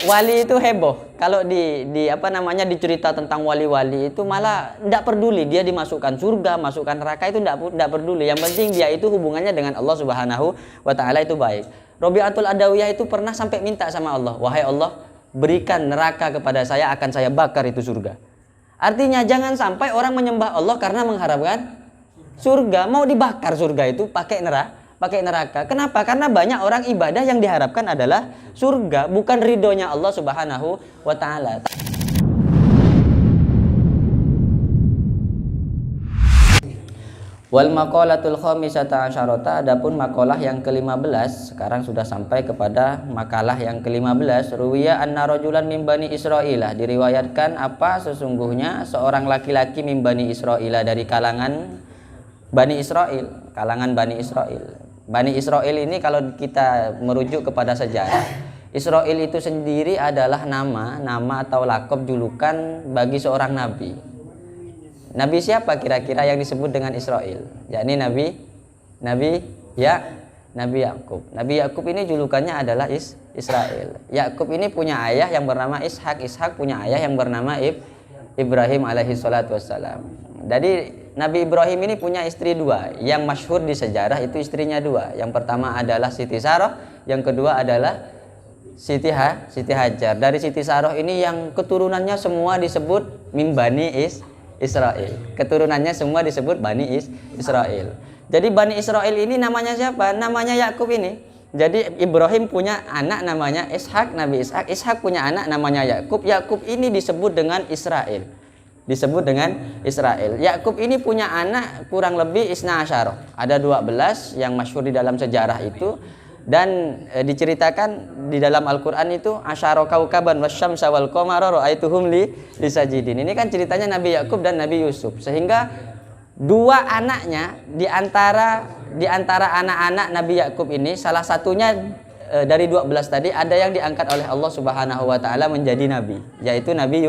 wali itu heboh. Kalau di apa namanya dicerita tentang wali-wali itu malah tidak peduli dia dimasukkan surga, masukkan neraka itu tidak peduli. Yang penting dia itu hubungannya dengan Allah Subhanahu wa taala itu baik. Rabi'atul Adawiyah itu pernah sampai minta sama Allah, "Wahai Allah, berikan neraka kepada saya, akan saya bakar itu surga." Artinya jangan sampai orang menyembah Allah karena mengharapkan surga, mau dibakar surga itu pakai neraka. Kenapa? Karena banyak orang ibadah yang diharapkan adalah surga, bukan ridhonya Allah Subhanahu wa taala. Wal maqalatul khamisata asyarata, adapun makalah yang ke-15, sekarang sudah sampai kepada makalah yang ke-15. Ruwiya anna rajulan min bani Israilah, diriwayatkan apa sesungguhnya seorang laki-laki min bani Israilah dari kalangan Bani Israel, kalangan Bani Israel. Bani Israel ini kalau kita merujuk kepada sejarah, Israel itu sendiri adalah nama atau lakop julukan bagi seorang nabi. Nabi siapa kira-kira yang disebut dengan Israel? Yakni Nabi Yakub. Nabi Yakub ini julukannya adalah Israel. Yakub ini punya ayah yang bernama Ishak. Ishak punya ayah yang bernama Ibrahim alaihi salatu wassalam. Jadi Nabi Ibrahim ini punya istri dua. Yang masyhur di sejarah itu istrinya dua. Yang pertama adalah Siti Saroh, yang kedua adalah Siti Hajar. Dari Siti Saroh ini yang keturunannya semua disebut min Bani Israel. Keturunannya semua disebut Bani Israel. Jadi Bani Israel ini namanya siapa? Namanya Yakub ini. Jadi Ibrahim punya anak namanya Ishak, Nabi Ishak. Ishak punya anak namanya Yakub. Yakub ini disebut dengan Israel. Yakub ini punya anak kurang lebih isna asyara. Ada 12 yang masyhur di dalam sejarah itu, dan diceritakan di dalam Al-Qur'an itu asyara kaukaban wasyamsa wal qamara ra'aituhum lisajidin. Ini kan ceritanya Nabi Yakub dan Nabi Yusuf. Sehingga dua anaknya di antara anak-anak Nabi Yakub ini, salah satunya dari 12 tadi ada yang diangkat oleh Allah Subhanahu wa taala menjadi nabi, yaitu Nabi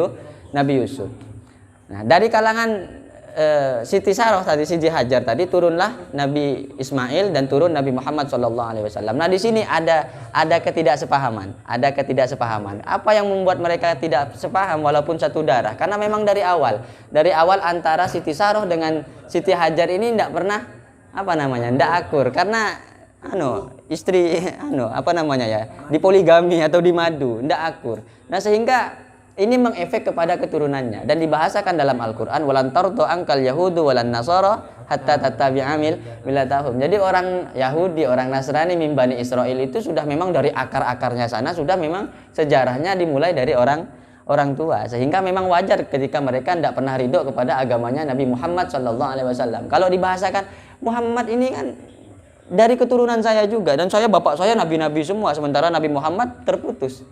Yusuf. Nah, dari kalangan Siti Saroh tadi, Siti Hajar tadi, turunlah Nabi Ismail dan turun Nabi Muhammad SAW. Nah, di sini ada ketidaksepahaman. Apa yang membuat mereka tidak sepaham walaupun satu darah? Karena memang dari awal antara Siti Saroh dengan Siti Hajar ini tidak pernah tidak akur, karena istri dipoligami atau dimadu, tidak akur. Nah, sehingga ini mengefek kepada keturunannya, dan dibahasakan dalam Al-Qur'an, walan tardu ankal yahudu walan nasara hatta tattabi'a millatahum. Jadi orang Yahudi, orang Nasrani min Bani Israel itu sudah memang dari akar-akarnya sana sudah memang sejarahnya dimulai dari orang tua, sehingga memang wajar ketika mereka tidak pernah ridho kepada agamanya Nabi Muhammad SAW. Kalau dibahasakan, Muhammad ini kan dari keturunan saya juga, dan bapak saya nabi-nabi semua, sementara Nabi Muhammad terputus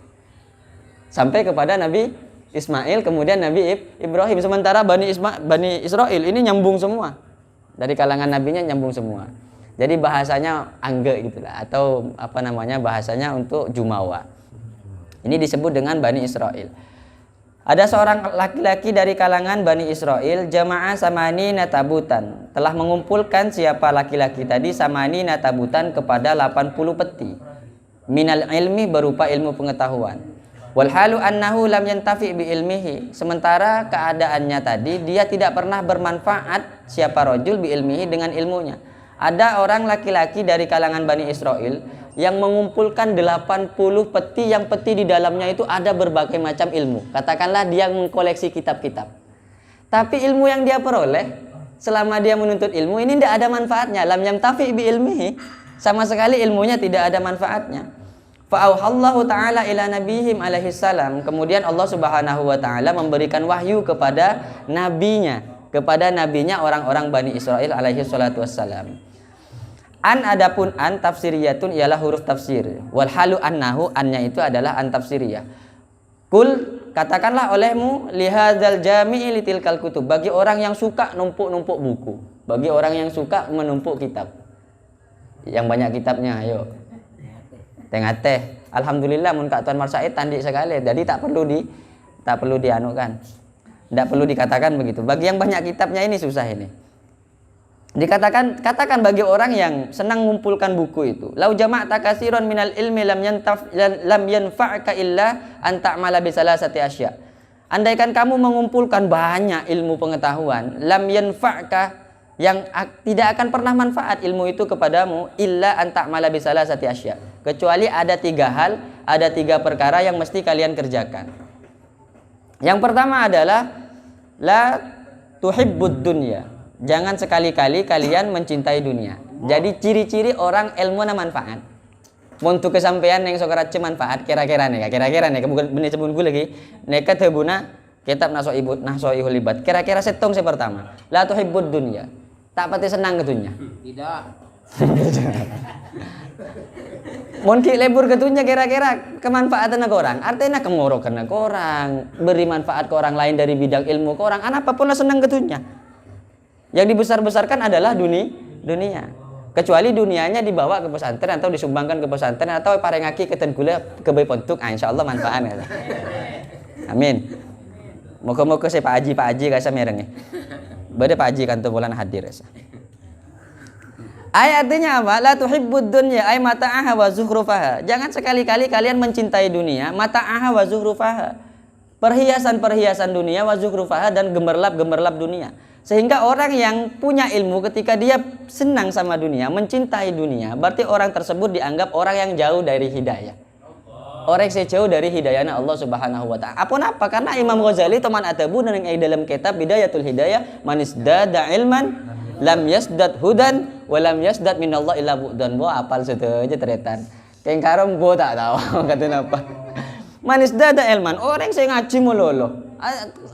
sampai kepada Nabi Ismail, kemudian Nabi Ibrahim, sementara Bani Israel ini nyambung semua, dari kalangan nabinya nyambung semua. Jadi bahasanya angge gitulah, atau bahasanya untuk jumawa. Ini disebut dengan Bani Israel. Ada seorang laki-laki dari kalangan Bani Israel, jamaah samani natabutan, telah mengumpulkan siapa laki-laki tadi samani natabutan kepada 80 peti minal ilmi, berupa ilmu pengetahuan. Walhalu annahu lam yantafi bi ilmihi, sementara keadaannya tadi dia tidak pernah bermanfaat siapa rajul bi ilmihi, dengan ilmunya. Ada orang laki-laki dari kalangan Bani Israel yang mengumpulkan 80 peti, yang peti di dalamnya itu ada berbagai macam ilmu. Katakanlah dia mengkoleksi kitab-kitab. Tapi ilmu yang dia peroleh selama dia menuntut ilmu ini tidak ada manfaatnya. Lam yantafi bi ilmihi, sama sekali ilmunya tidak ada manfaatnya. Fa'auhallahu ta'ala ila nabihim alaihi salam, kemudian Allah Subhanahu wa taala memberikan wahyu kepada nabinya orang-orang Bani Israel alaihi salatu wassalam. Adapun an tafsiriyatun ialah huruf tafsir, wal halu annahu, annya itu adalah an tafsiriyah. Kul, katakanlah olehmu, lihadzal jami'i litilkal kutub, bagi orang yang suka numpuk-numpuk buku, bagi orang yang suka menumpuk kitab, yang banyak kitabnya, ayo teh. Alhamdulillah mun Kak Tuan Marsaid tandi sekali, jadi tak perlu dianukan, tidak perlu dikatakan begitu. Bagi yang banyak kitabnya ini susah ini. Katakan bagi orang yang senang mengumpulkan buku itu, lau jama'ta katsiran minal ilmi lam yanfa'ka illa an ta'mala bi salasati asya. Andaikan kamu mengumpulkan banyak ilmu pengetahuan, lam yanfa'ka, yang tidak akan pernah manfaat ilmu itu kepadamu, illa an ta'mala bi salasati asya, kecuali ada 3 hal, ada 3 perkara yang mesti kalian kerjakan. Yang pertama adalah la tuhibbud dunya. Jangan sekali-kali kalian mencintai dunia. Jadi ciri-ciri orang ilmu na manfaat. Untuk kesampaian yang sokarat manfaat kira-kira nih, bukan benih sebelum gue lagi. Neka tebuna kitab nasoihul libat. Kira-kira setong saya pertama. La tuhibbud dunya. Tak pati senang ke dunia. Tidak. Mungkin lebur ke dunia kira-kira kemanfaatan ke orang. Artinya kemorokan ke orang, beri manfaat ke orang lain dari bidang ilmu ke orang. Apapun lah senang ke dunia. Yang dibesar-besarkan adalah dunia. Kecuali dunianya dibawa ke pesantren atau disumbangkan ke pesantren atau parengaki ke tengkula ke bayi pontuk, insyaallah manfaat. Amin. Moga-moga saya Pak Haji kasa merengnya. Bade Pak Haji kan tuh bulan hadir ya. Ayatnya apa? La tuhibbud dunya ay mata'aha wa zukhrufaha. Jangan sekali-kali kalian mencintai dunia, mata'aha wa zukhrufaha. Perhiasan-perhiasan dunia wa zukhrufaha dan gemerlap-gemerlap dunia. Sehingga orang yang punya ilmu ketika dia senang sama dunia, mencintai dunia, berarti orang tersebut dianggap orang yang jauh dari hidayah. Orang yang jauh dari hidayahnya Allah Subhanahu wa taala. Apa? Karena Imam Ghazali teman atabu dan yang dalam kitab Bidayatul Hidayah, manisdada ilman lam yasdad hudan wa lam yasdad minallah illa bu'dan. Bo apal seteja teretan. Kengkarom bo tak tahu kata apa. Manisdada ilman, orang yang ngaji melolo.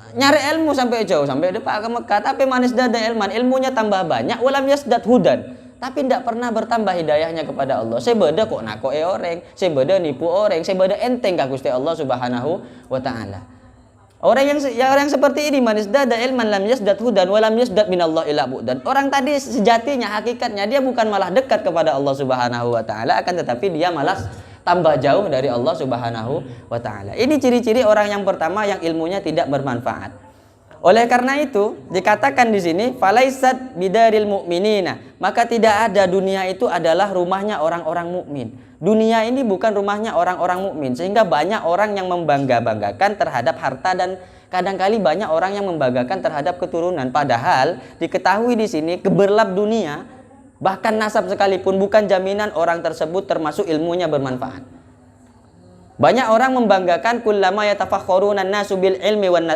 Nyari ilmu sampai jauh, sampai depan ke Mekah, tapi manis dada ilmunya tambah banyak, walam yasdad hudan, tapi tidak pernah bertambah hidayahnya kepada Allah. Saya beda kok nakoe orang, saya beda nipu orang, saya beda enteng ka Gusti Allah Subhanahu wa taala. Orang yang seperti ini manis dada ilman lam yasdad hudan walam yasdad minallah illa bu'dan. Orang tadi sejatinya hakikatnya dia bukan malah dekat kepada Allah Subhanahu wa taala, akan tetapi dia malah tambah jauh dari Allah Subhanahu wa taala. Ini ciri-ciri orang yang pertama yang ilmunya tidak bermanfaat. Oleh karena itu dikatakan di sini falaisat bidaril mu'minina, maka tidak ada dunia itu adalah rumahnya orang-orang mukmin. Dunia ini bukan rumahnya orang-orang mukmin, sehingga banyak orang yang membangga-banggakan terhadap harta dan kadang-kali banyak orang yang membanggakan terhadap keturunan, padahal diketahui di sini gemerlap dunia. Bahkan nasab sekalipun bukan jaminan orang tersebut termasuk ilmunya bermanfaat. Banyak orang membanggakan kullama yatafakharuna an-nasu bil ilmi wan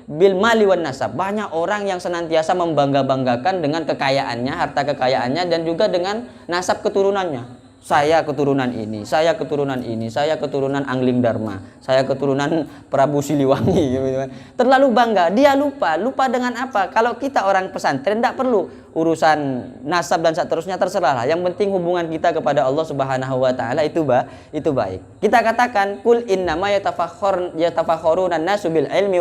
bil mali wan nasab. Banyak orang yang senantiasa membangga-banggakan dengan kekayaannya, harta kekayaannya dan juga dengan nasab keturunannya. Saya keturunan ini, saya keturunan ini, saya keturunan Angling Dharma, saya keturunan Prabu Siliwangi gitu. Terlalu bangga, dia lupa dengan apa? Kalau kita orang pesantren tidak perlu urusan nasab dan seterusnya, terserahlah. Yang penting hubungan kita kepada Allah Subhanahu wa taala itu baik. Kita katakan kul innama yatafakharuna an-nasu bil ilmi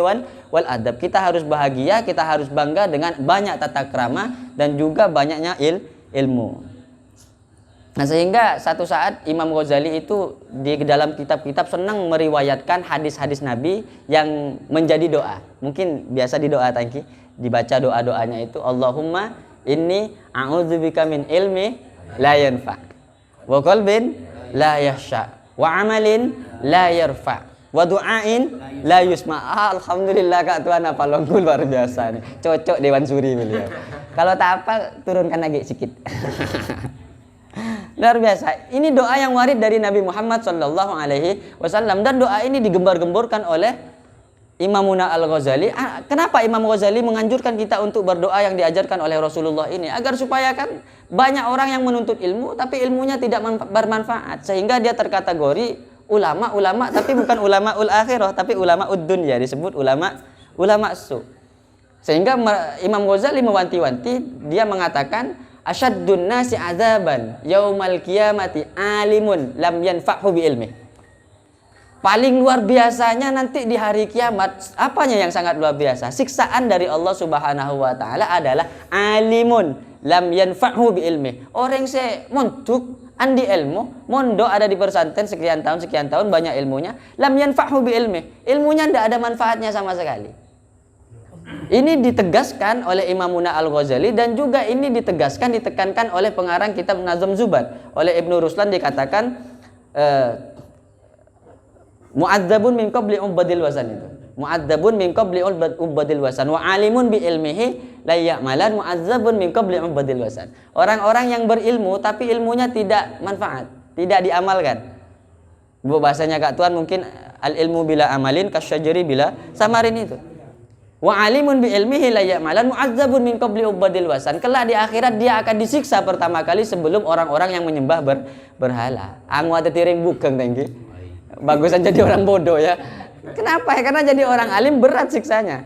wal adab. Kita harus bahagia, kita harus bangga dengan banyak tata krama dan juga banyaknya ilmu. Nah, sehingga satu saat Imam Ghazali itu di dalam kitab-kitab senang meriwayatkan hadis-hadis Nabi yang menjadi doa. Mungkin biasa di doa tangki dibaca doa-doanya itu Allahumma inni a'udzubika min ilmi la yanfa wa qalbin la yahsha wa amalin la yarfa wa du'ain la yusma. Alhamdulillah Kak Tuhan apa longgul luar biasa nih. Cocok Dewan Suri beliau. Kalau tak apa turunkan lagi sedikit. Luar biasa. Ini doa yang warid dari Nabi Muhammad sallallahu alaihi wasallam dan doa ini digembar-gemborkan oleh Imamuna Al-Ghazali. Kenapa Imam Ghazali menganjurkan kita untuk berdoa yang diajarkan oleh Rasulullah ini? Agar supaya kan banyak orang yang menuntut ilmu tapi ilmunya tidak bermanfaat, sehingga dia terkategori ulama tapi bukan ulama ul akhirah tapi ulama ud-dunya, disebut ulama su. Sehingga Imam Ghazali mewanti-wanti, dia mengatakan asyaddun nasi azaban yaumal qiyamati alimun lam yanfa'hu bi ilmi. Paling luar biasanya nanti di hari kiamat, apanya yang sangat luar biasa? Siksaan dari Allah Subhanahu wa taala adalah alimun lam yanfa'hu bi ilmi. Orang se montuk andi ilmu, mondo ada di pesantren sekian tahun banyak ilmunya, lam yanfa'hu bi ilmi. Ilmunya tidak ada manfaatnya sama sekali. ini ditegaskan oleh Imamuna Al-Ghazali dan juga ini ditekankan oleh pengarang kitab Nazm Zubat. Oleh Ibnu Ruslan dikatakan mu'adzabun min qabli ubadil wasan itu. Mu'adzabun min qabli ubadil wasan wa alimun bi ilmihi la ya'malan mu'adzabun min qabli ubadil wasan. Orang-orang yang berilmu tapi ilmunya tidak manfaat, tidak diamalkan. Bu bahasanya Kak Tuan mungkin al ilmu bila amalin kasyajari bila samarin itu. Wa alimun bi ilmihi la ya'malan mu'adzabun min qabli ubadil wasan. Kelak di akhirat dia akan disiksa pertama kali sebelum orang-orang yang menyembah berhala. Angu ate tiring bugeng tangki. Bagusan jadi orang bodoh ya. Kenapa? Karena jadi orang alim berat siksanya.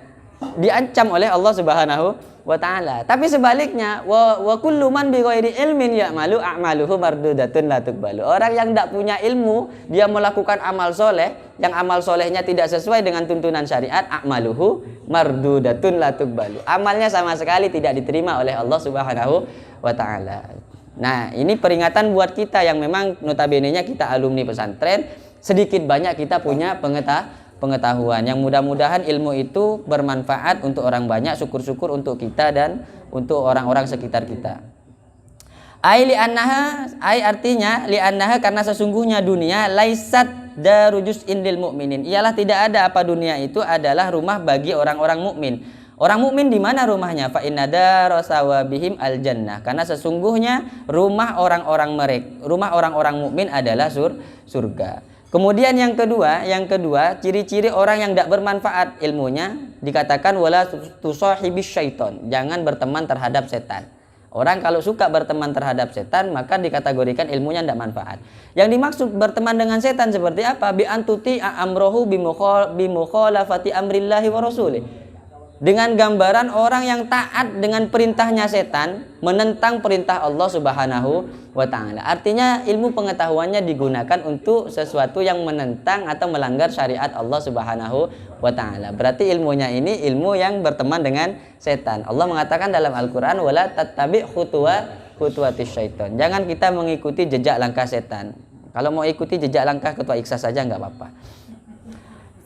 Diancam oleh Allah Subhanahu wa taala. Tapi sebaliknya wa kullu man bi ghairi ilmin ya'malu a'maluhu mardudatun la tuqbalu. Orang yang tidak punya ilmu, dia melakukan amal soleh, yang amal solehnya tidak sesuai dengan tuntunan syariat, a'maluhu mardudatun la tuqbalu. Amalnya sama sekali tidak diterima oleh Allah Subhanahu wa taala. Nah, ini peringatan buat kita yang memang notabene-nya kita alumni pesantren, sedikit banyak kita punya pengetahuan yang mudah-mudahan ilmu itu bermanfaat untuk orang banyak, syukur-syukur untuk kita dan untuk orang-orang sekitar kita. Ai artinya li annaha karena sesungguhnya dunia laisat darujus indil mukminin. Ialah tidak ada apa dunia itu adalah rumah bagi orang-orang mukmin. Orang mukmin di mana rumahnya? Fa inna darasawabihim al jannah. Karena sesungguhnya rumah orang-orang mukmin adalah surga. Kemudian yang kedua, ciri-ciri orang yang tidak bermanfaat ilmunya dikatakan wala tusahibis syaiton. Jangan berteman terhadap setan. Orang kalau suka berteman terhadap setan maka dikategorikan ilmunya tidak manfaat. Yang dimaksud berteman dengan setan seperti apa? Bi antuti amrohu bi mukhalafati amrillahi wa rasulih. Dengan gambaran orang yang taat dengan perintahnya setan menentang perintah Allah Subhanahu wa taala. Artinya ilmu pengetahuannya digunakan untuk sesuatu yang menentang atau melanggar syariat Allah Subhanahu wa taala. Berarti ilmunya ini ilmu yang berteman dengan setan. Allah mengatakan dalam Al-Qur'an wala tattabi khutuwatis syaiton. Jangan kita mengikuti jejak langkah setan. Kalau mau ikuti jejak langkah ketua Ikhlas saja enggak apa-apa.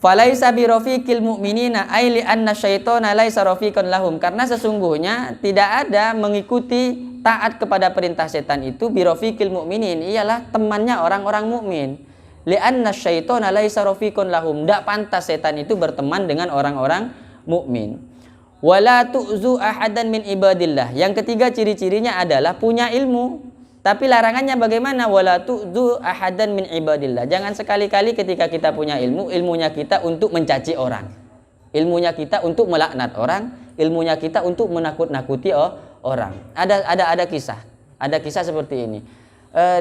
Falaisa birofiqil mu'minina ai li anna syaitana laisa rafiqan lahum, karena sesungguhnya tidak ada mengikuti taat kepada perintah setan itu birofiqil mu'minin, ialah temannya orang-orang mukmin. Li anna syaitana laisa rafiqan lahum, tidak pantas setan itu berteman dengan orang-orang mukmin. Wala tu'zu ahadan min ibadillah. Yang ketiga ciri-cirinya adalah punya ilmu. Tapi larangannya bagaimana? Wala tu'dzu ahadan min ibadillah. Jangan sekali-kali ketika kita punya ilmu, ilmunya kita untuk mencaci orang. Ilmunya kita untuk melaknat orang, ilmunya kita untuk menakut-nakuti orang. Ada kisah. Ada kisah seperti ini.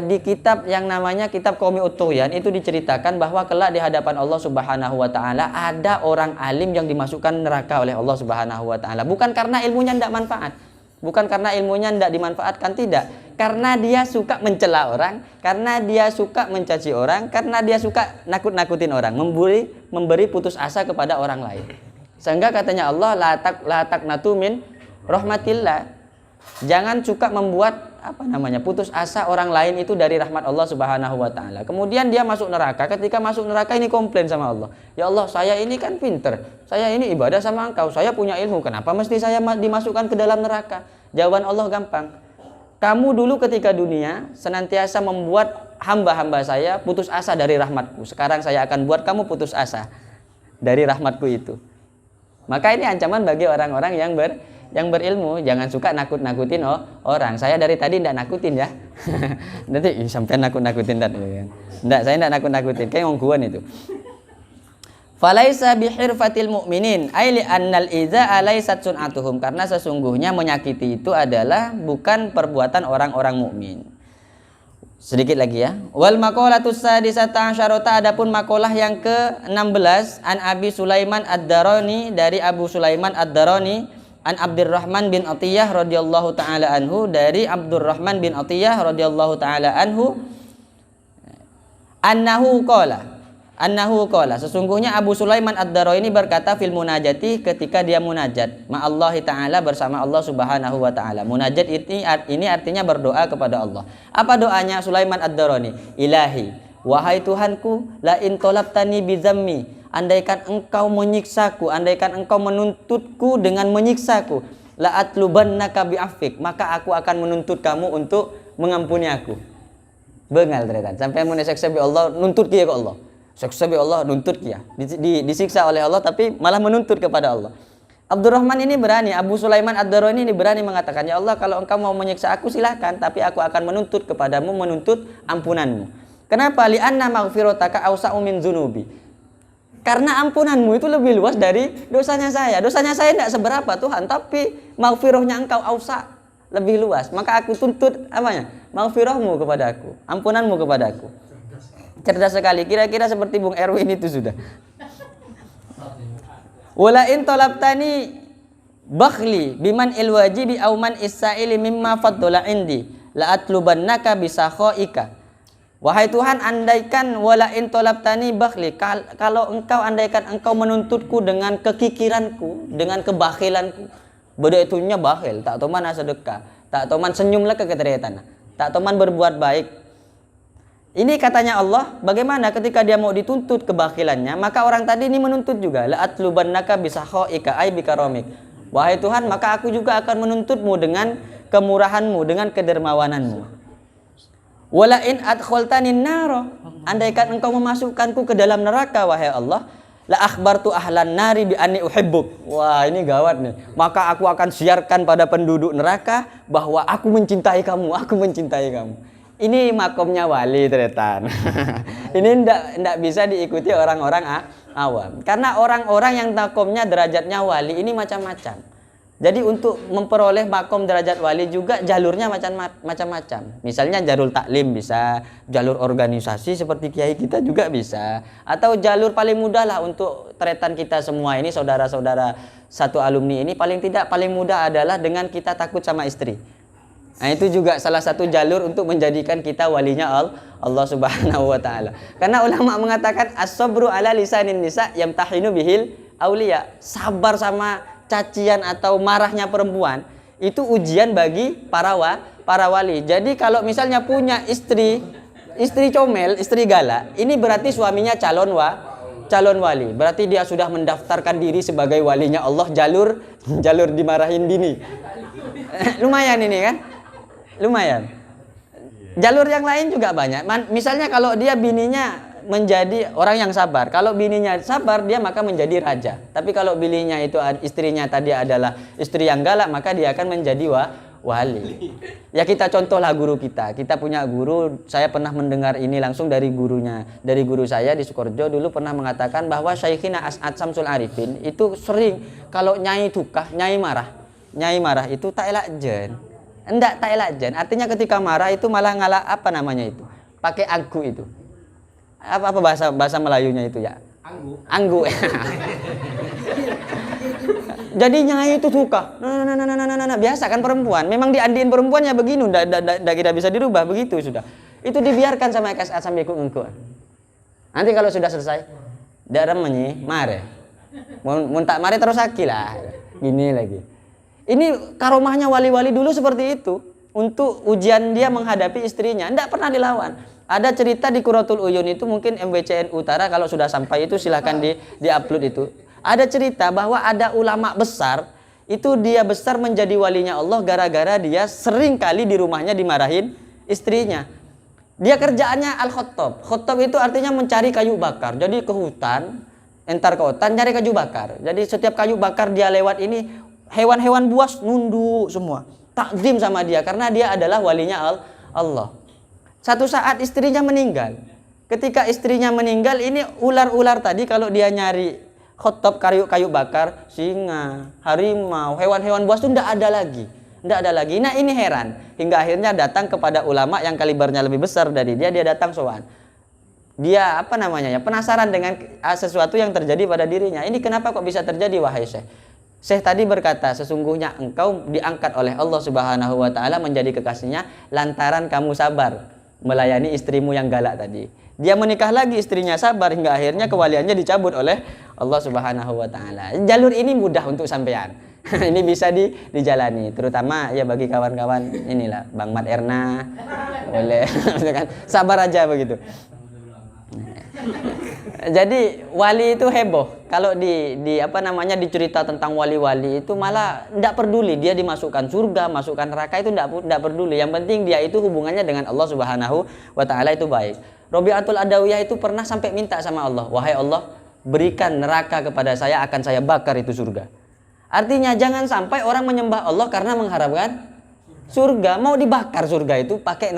Di kitab yang namanya kitab Qaumi Ut-Tughyan itu diceritakan bahwa kelak di hadapan Allah Subhanahu wa taala ada orang alim yang dimasukkan neraka oleh Allah Subhanahu wa taala. Bukan karena ilmunya tidak manfaat. Bukan karena ilmunya tidak dimanfaatkan, tidak. Karena dia suka mencela orang, karena dia suka mencaci orang, karena dia suka nakut-nakutin orang, memberi putus asa kepada orang lain. Sehingga katanya Allah, la taqnatu min rahmatillah. Jangan suka membuat putus asa orang lain itu dari rahmat Allah Subhanahu wa taala. Kemudian dia masuk neraka. Ketika masuk neraka ini komplain sama Allah. Ya Allah, saya ini kan pinter. Saya ini ibadah sama Engkau. Saya punya ilmu. Kenapa mesti saya dimasukkan ke dalam neraka? Jawaban Allah gampang. Kamu dulu ketika dunia senantiasa membuat hamba-hamba saya putus asa dari rahmatku. Sekarang saya akan buat kamu putus asa dari rahmatku itu. Maka ini ancaman bagi orang-orang yang berilmu. Jangan suka nakut-nakutin orang. Saya dari tadi tidak nakutin ya. Nanti sampai nakut-nakutin dan enggak, saya tidak nakut-nakutin. Kayak ngongguan itu. Falaisa bihirfatil mu'minin ai li annal iza alaisat sun'atuhum, karena sesungguhnya menyakiti itu adalah bukan perbuatan orang-orang mukmin. Sedikit lagi ya. Wal maqalatus sadisata asyarata, adapun maqalah yang ke-16 an Abi Sulaiman Ad-Darani, dari Abu Sulaiman Ad-Darani, an Abdurrahman bin Atiyah radhiyallahu taala anhu, dari Abdurrahman bin Atiyah radhiyallahu taala anhu, annahu qala, sesungguhnya Abu Sulaiman Ad-Darani berkata fil munajati, ketika dia munajat ma'allahi ta'ala, bersama Allah Subhanahu wa ta'ala. Munajat ini artinya berdoa kepada Allah. Apa doanya Sulaiman Ad-Darani? Ilahi, wahai Tuhanku, la in tolabtani bizammi, andaikan engkau menyiksaku, andaikan engkau menuntutku dengan menyiksaku, la atlubannaka bi'afik, maka aku akan menuntut kamu untuk mengampuni aku. Bengal ternyata. Sampai mun seksa bi Allah nuntut kia ke Allah. Seksa bi Allah nuntut kia. Disiksa oleh Allah tapi malah menuntut kepada Allah. Abdurrahman ini berani, Abu Sulaiman Ad-Darani ini berani mengatakan, ya Allah kalau engkau mau menyiksa aku silahkan, tapi aku akan menuntut kepadamu, menuntut ampunanmu. Kenapa? Li'anna maghfirataka awsa'u min zunubi. Karena ampunanmu itu lebih luas dari dosanya saya. Dosanya saya tidak seberapa Tuhan, tapi maghfirahnya engkau awsa', lebih luas. Maka aku tuntut apanya? Maghfirahmu kepada aku, ampunanmu kepada aku. Cerdas sekali, kira-kira seperti Bung Erwin itu sudah. Wala in talabtani bakhli biman ilwajibi aw man isaili mimma faddala indi la atlubannaka bisakhaika. Wahai Tuhan, andaikan wala in talabtani bakhli, kalau engkau andaikan engkau menuntutku dengan kekikiranku, dengan kebakhilanku. Beda itunya bakhil, tak toman sedekah, tak toman senyumlah keketeriatan, tak toman berbuat baik. Ini katanya Allah, bagaimana ketika dia mau dituntut kebakhilannya, maka orang tadi ini menuntut juga, la atlubannaka bisakhaika ay bikaramik. Wahai Tuhan, maka aku juga akan menuntutmu dengan kemurahanmu, dengan kedermawananmu. Wala in adkhaltani naro, andaikan engkau memasukkanku ke dalam neraka wahai Allah, la akhbartu ahlan nari bi anni uhibbuk. Wah, ini gawat nih. Maka aku akan siarkan pada penduduk neraka bahwa aku mencintai kamu, aku mencintai kamu. Ini makomnya wali ternyata. Ini ndak bisa diikuti orang-orang awam. Karena orang-orang yang makomnya derajatnya wali ini macam-macam. Jadi untuk memperoleh makom derajat wali juga jalurnya macam-macam. Misalnya jalur taklim bisa, jalur organisasi seperti kiai kita juga bisa, atau jalur paling mudah lah untuk tretan kita semua ini saudara-saudara satu alumni ini, paling tidak paling mudah adalah dengan kita takut sama istri. Nah, itu juga salah satu jalur untuk menjadikan kita walinya Allah Subhanahu wa taala. Karena ulama mengatakan as-sabru ala lisanin nisa yamtahinu bihil auliya. Sabar sama cacian atau marahnya perempuan itu ujian bagi para wali. Jadi kalau misalnya punya istri comel, istri galak, ini berarti suaminya calon wali. Berarti dia sudah mendaftarkan diri sebagai walinya Allah, jalur dimarahin bini. Lumayan ini kan? Lumayan. Jalur yang lain juga banyak. Misalnya kalau dia bininya menjadi orang yang sabar, kalau bininya sabar dia maka menjadi raja. Tapi kalau bininya itu istrinya tadi adalah istri yang galak, maka dia akan menjadi wali. Ya kita contohlah guru kita. Kita punya guru, saya pernah mendengar ini langsung dari gurunya. Dari guru saya di Sukorejo dulu pernah mengatakan bahwa Syekhina As'ad Samsul Arifin itu sering kalau nyai tukah, nyai marah itu tak elak jen. Enggak tak elak jen. Artinya ketika marah itu malah ngalah apa namanya itu? Pakai anggu itu. Apa bahasa Melayunya itu ya? Anggu. Jadi nyai itu suka. Nah, biasa kan perempuan. Memang diandiin perempuannya begini, ndak kita bisa dirubah begitu sudah. Itu dibiarkan sama kasat sampai engko. Nanti kalau sudah selesai, darah mare. Mun tak mare terus akilah. Gini lagi. Ini karomahnya wali-wali dulu seperti itu. Untuk ujian dia menghadapi istrinya, ndak pernah dilawan. Ada cerita di Qurratul Uyun itu, mungkin MWCN Utara kalau sudah sampai itu silahkan di-upload itu. Ada cerita bahwa ada ulama besar, itu dia besar menjadi walinya Allah gara-gara dia sering kali di rumahnya dimarahin istrinya. Dia kerjaannya al-khottob. Khottob itu artinya mencari kayu bakar. Jadi ke hutan, entar ke hutan nyari kayu bakar. Jadi setiap kayu bakar dia lewat ini, hewan-hewan buas nunduk semua. Takzim sama dia karena dia adalah walinya Allah. Satu saat istrinya meninggal. Ketika istrinya meninggal, ini ular-ular tadi kalau dia nyari khottob kayu bakar, singa, harimau, hewan-hewan buas itu tidak ada lagi. Nah ini heran. Hingga akhirnya datang kepada ulama yang kalibernya lebih besar dari dia datang sowan. Dia penasaran dengan sesuatu yang terjadi pada dirinya. Ini kenapa kok bisa terjadi wahai Syekh? Syekh tadi berkata, sesungguhnya engkau diangkat oleh Allah Subhanahu wa taala menjadi kekasihnya lantaran kamu sabar melayani istrimu yang galak tadi. Dia menikah lagi, istrinya sabar hingga akhirnya kewaliannya dicabut oleh Allah Subhanahu wa taala. Jalur ini mudah untuk sampean. Ini bisa dijalani, terutama ya bagi kawan-kawan inilah Bang Mat Erna. Boleh kan sabar aja begitu. Jadi wali itu heboh. Kalau di apa namanya dicerita tentang wali-wali itu malah tidak peduli dia dimasukkan surga, masukkan neraka itu tidak peduli. Yang penting dia itu hubungannya dengan Allah Subhanahu wa taala itu baik. Robi'atul Adawiyah itu pernah sampai minta sama Allah, "Wahai Allah, berikan neraka kepada saya, akan saya bakar itu surga." Artinya jangan sampai orang menyembah Allah karena mengharapkan surga, mau dibakar surga itu pakai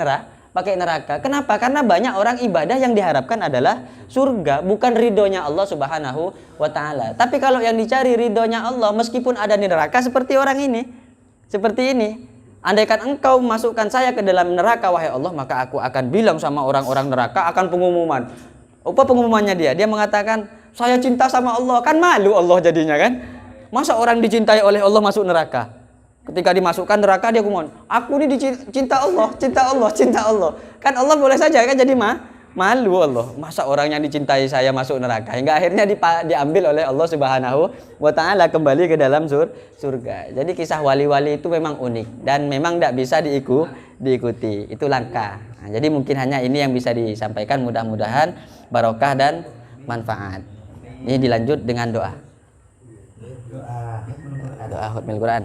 neraka. Kenapa? Karena banyak orang ibadah yang diharapkan adalah surga, bukan ridhonya Allah Subhanahu wa taala. Tapi kalau yang dicari ridhonya Allah meskipun ada di neraka seperti orang ini. Seperti ini. Andaikan engkau masukkan saya ke dalam neraka wahai Allah, maka aku akan bilang sama orang-orang neraka akan pengumuman. Apa pengumumannya dia? Dia mengatakan, "Saya cinta sama Allah." Kan malu Allah jadinya kan? Masa orang dicintai oleh Allah masuk neraka? Ketika dimasukkan neraka dia ngomong, "Aku ini cinta Allah, cinta Allah, cinta Allah." Kan Allah boleh saja kan jadi malu Allah. Masa orang yang dicintai saya masuk neraka? Hingga akhirnya diambil oleh Allah Subhanahu wa taala kembali ke dalam surga. Jadi kisah wali-wali itu memang unik dan memang tidak bisa diikuti. Itu langka. Nah, jadi mungkin hanya ini yang bisa disampaikan, mudah-mudahan barokah dan manfaat. Ini dilanjut dengan doa. Doa khutbah Al-Quran.